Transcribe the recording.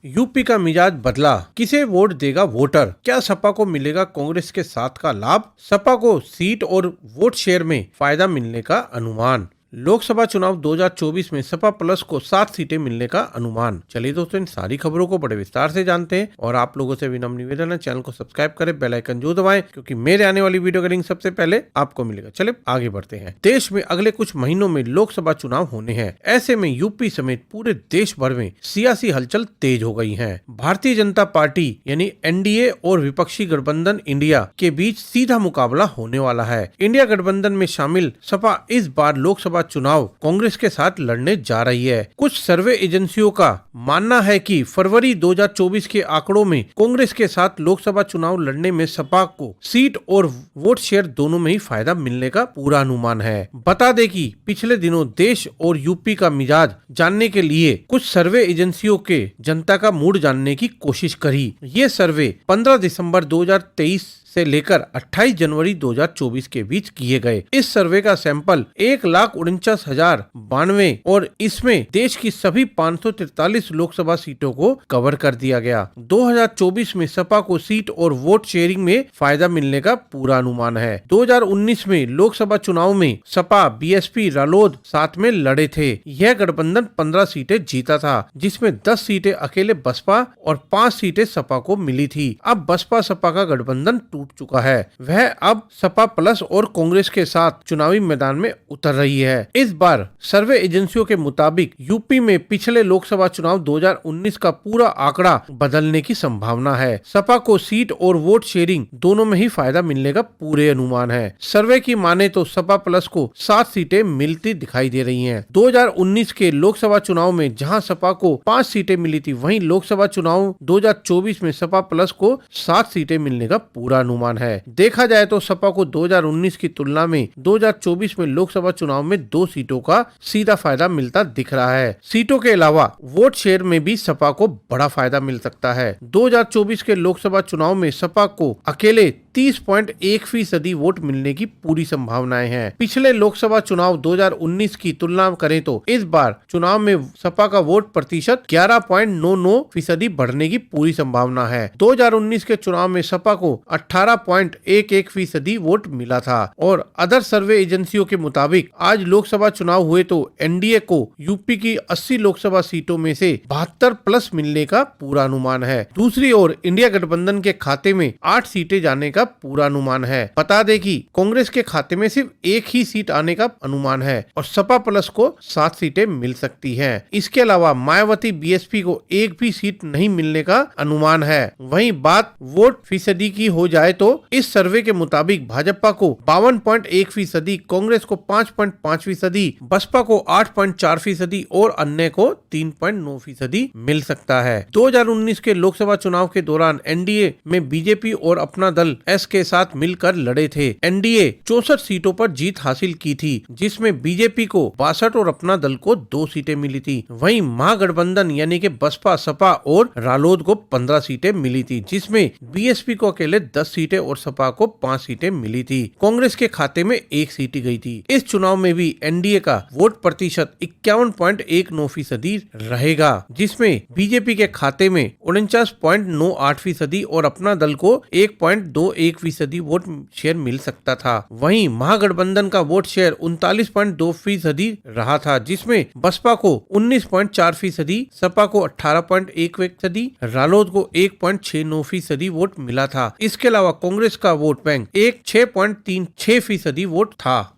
UP का मिजाज बदला, किसे वोट देगा वोटर? क्या सपा को मिलेगा कांग्रेस के साथ का लाभ? सपा को सीट और वोट शेयर में फायदा मिलने का अनुमान। लोकसभा चुनाव 2024 में सपा प्लस को 7 सीटें मिलने का अनुमान। चलिए दोस्तों, इन सारी खबरों को बड़े विस्तार से जानते हैं और आप लोगों से विनम्र निवेदन है, चैनल को सब्सक्राइब करें, बेल आइकन जो दबाएं, क्योंकि मेरे आने वाली वीडियो का लिंक सबसे पहले आपको मिलेगा। चलिए आगे बढ़ते हैं। देश में अगले कुछ महीनों में लोकसभा चुनाव होने हैं। ऐसे में यूपी समेत पूरे देश भर में सियासी हलचल तेज हो गई है। भारतीय जनता पार्टी यानी एनडीए और विपक्षी गठबंधन इंडिया के बीच सीधा मुकाबला होने वाला है। इंडिया गठबंधन में शामिल सपा इस बार लोकसभा चुनाव कांग्रेस के साथ लड़ने जा रही है। कुछ सर्वे एजेंसियों का मानना है कि फरवरी 2024 के आंकड़ों में कांग्रेस के साथ लोकसभा चुनाव लड़ने में सपा को सीट और वोट शेयर दोनों में ही फायदा मिलने का पूरा अनुमान है। बता दें कि पिछले दिनों देश और यूपी का मिजाज जानने के लिए कुछ सर्वे एजेंसियों के जनता का मूड जानने की कोशिश करी। ये सर्वे 15 दिसंबर 2023 से लेकर 28 जनवरी 2024 के बीच किए गए। इस सर्वे का सैंपल 1,49,092 और इसमें देश की सभी 543 लोकसभा सीटों को कवर कर दिया गया। 2024 में सपा को सीट और वोट शेयरिंग में फायदा मिलने का पूरा अनुमान है। 2019 में लोकसभा चुनाव में सपा, बीएसपी, रालोद साथ में लड़े थे। यह गठबंधन 15 सीटें जीता था, जिसमें 10 सीटें अकेले बसपा और 5 सीटें सपा को मिली थी। अब बसपा सपा का गठबंधन टूट चुका है। वह अब सपा प्लस और कांग्रेस के साथ चुनावी मैदान में उतर रही है। इस बार सर्वे एजेंसियों के मुताबिक यूपी में पिछले लोकसभा चुनाव 2019 का पूरा आंकड़ा बदलने की संभावना है। सपा को सीट और वोट शेयरिंग दोनों में ही फायदा मिलने का पूरे अनुमान है। सर्वे की माने तो सपा प्लस को 7 सीटें मिलती दिखाई दे रही हैं। 2019 के लोकसभा चुनाव में जहां सपा को 5 सीटें मिली थी, वहीं लोकसभा चुनाव 2024 में सपा प्लस को 7 सीटें मिलने का पूरा अनुमान है। देखा जाए तो सपा को 2019 की तुलना में 2024 में लोकसभा चुनाव में 2 सीटों का सीधा फायदा मिलता दिख रहा है। सीटों के अलावा वोट शेयर में भी सपा को बड़ा फायदा मिल सकता है। 2024 के लोकसभा चुनाव में सपा को अकेले 30.1% वोट मिलने की पूरी संभावनाएं हैं। पिछले लोकसभा चुनाव 2019 की तुलना करें तो इस बार चुनाव में सपा का वोट प्रतिशत 11.99% बढ़ने की पूरी संभावना है। 2019 के चुनाव में सपा को 18.11% वोट मिला था और अदर सर्वे एजेंसियों के मुताबिक आज लोकसभा चुनाव हुए तो एनडीए को यूपी की 80 लोकसभा सीटों में से 72 प्लस मिलने का पूरा अनुमान है। दूसरी ओर इंडिया गठबंधन के खाते में 8 सीटें जाने का पूरा अनुमान है। बता दें कि कांग्रेस के खाते में सिर्फ 1 ही सीट आने का अनुमान है और सपा प्लस को 7 सीटें मिल सकती हैं। इसके अलावा मायावती, बीएसपी को 1 भी सीट नहीं मिलने का अनुमान है। वहीं बात वोट फीसदी की हो जाए तो इस सर्वे के मुताबिक भाजपा को 52.1%, कांग्रेस को 5.5%, बसपा को 8.4% और अन्य को 3.9% मिल सकता है। 2019 के लोकसभा चुनाव के दौरान एनडीए में बीजेपी और अपना दल एस के साथ मिलकर लड़े थे। एनडीए 64 सीटों पर जीत हासिल की थी, जिसमें बीजेपी को 62 और अपना दल को 2 सीटें मिली थी। वहीं महागठबंधन यानी कि बसपा, सपा और रालोद को 15 सीटें मिली थी, जिसमें बीएसपी को अकेले 10 सीटें और सपा को 5 सीटें मिली थी। कांग्रेस के खाते में 1 सीट गई थी। इस चुनाव में भी एनडीए का वोट प्रतिशत 51.19% रहेगा, जिसमें बीजेपी के खाते में 49.98% और अपना दल को 1.21% वोट शेयर मिल सकता था। वहीं महागठबंधन का वोट शेयर 39.2% रहा था, जिसमें बसपा को 19.4%, सपा को 18.1%, रालोद को 1.69% वोट मिला था। इसके अलावा कांग्रेस का वोट बैंक 6.36% वोट था।